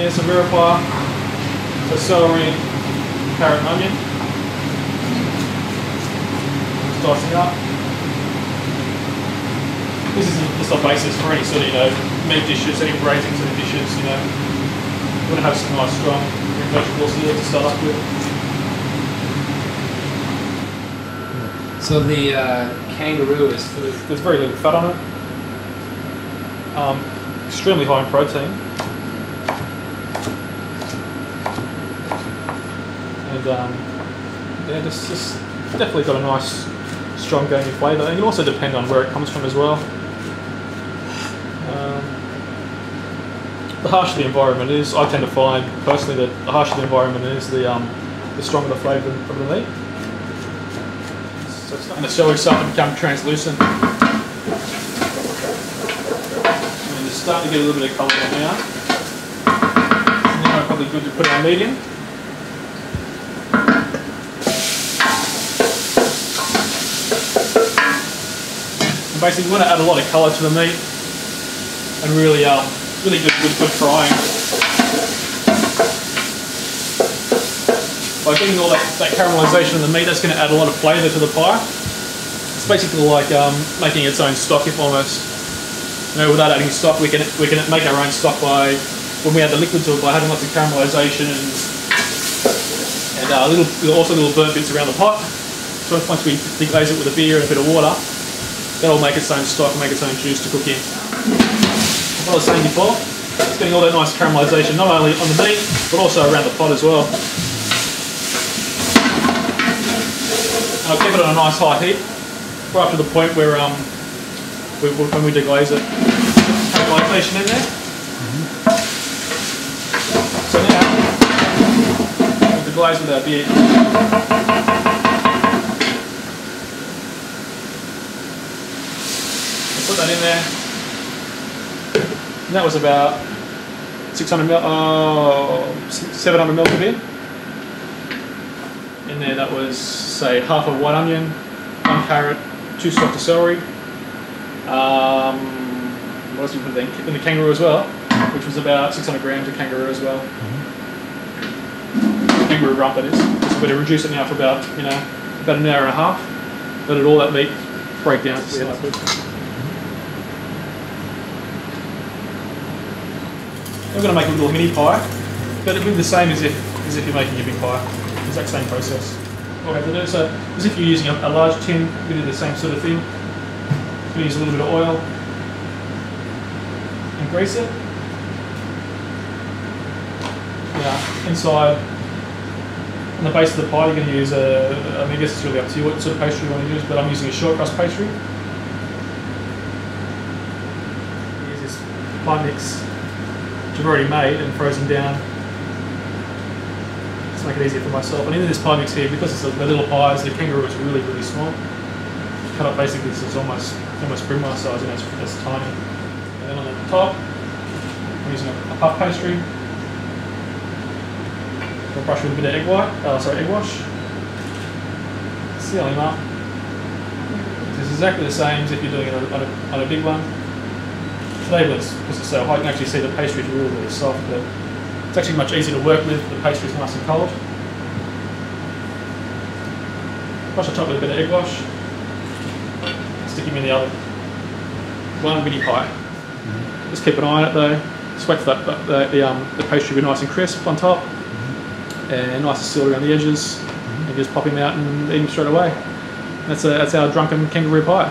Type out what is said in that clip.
there, some mirror pie, so celery, carrot and onion. Just dicing up. This is just a basis for any sort of, meat dishes, any braising sort of dishes, You want to have some nice strong vegetables here to start off with. So the kangaroo is There's very little fat on it. Extremely high in protein. And yeah, just definitely got a nice, strong gamey flavour. And it also depends on where it comes from as well. The harsher the environment is, I tend to find personally that the harsher the environment is, the stronger the flavour of the meat. So it's starting to celery starting to become translucent. And it's starting to get a little bit of colour now. And now it's probably good to put our meat in. And basically, we want to add a lot of colour to the meat and really good frying. By getting all that caramelisation of the meat, that's going to add a lot of flavour to the pie. It's basically like making its own stock, if almost. Without adding stock, we can make our own stock by, when we add the liquid to it, by having lots of caramelisation and also little burnt bits around the pot. So once we deglaze it with a beer and a bit of water, that'll make its own stock and make its own juice to cook in. Like I was saying before, it's getting all that nice caramelisation not only on the meat, but also around the pot as well. And I'll keep it on a nice high heat, right up to the point where when we deglaze it, caramelisation in there. So now, we'll deglaze with our beer. Put that in there. And that was about 700 ml of beer. In there, that was, say, half a white onion, 1 carrot, 2 stalks of celery. What else did we put in the kangaroo as well, which was about 600 grams of kangaroo as well. Kangaroo rump, that is. So we're going to reduce it now for about, about an hour and a half. Let all that meat break down. I'm going to make a little mini pie, but it'll be the same as if you're making a big pie. Exact same process. What we have to do, so as if you're using a large tin, we do the same sort of thing. We use a little bit of oil and grease it. Now, inside, on the base of the pie, you're going to use I guess it's really up to you what sort of pastry you want to use, but I'm using a short crust pastry. Use this pie mix, which I've already made and frozen down. Just make it easier for myself. And in this pie mix here, because it's the little pies, the kangaroo is really, really small. Cut up basically so it's almost brim size, it's tiny. And then on the top, I'm using a puff pastry. I'll brush with a bit of egg wash. Seal them up. It's exactly the same as if you're doing it on a big one. Flavourless, because it's so hot, you can actually see the pastry is really, really soft, but it's actually much easier to work with. The pastry is nice and cold. Brush the top with a bit of egg wash. Stick him in the oven. One mini pie. Just keep an eye on it though. Just wait for the pastry to be nice and crisp on top, and nice and sealed around the edges, and just pop him out and eat him straight away. That's our drunken kangaroo pie.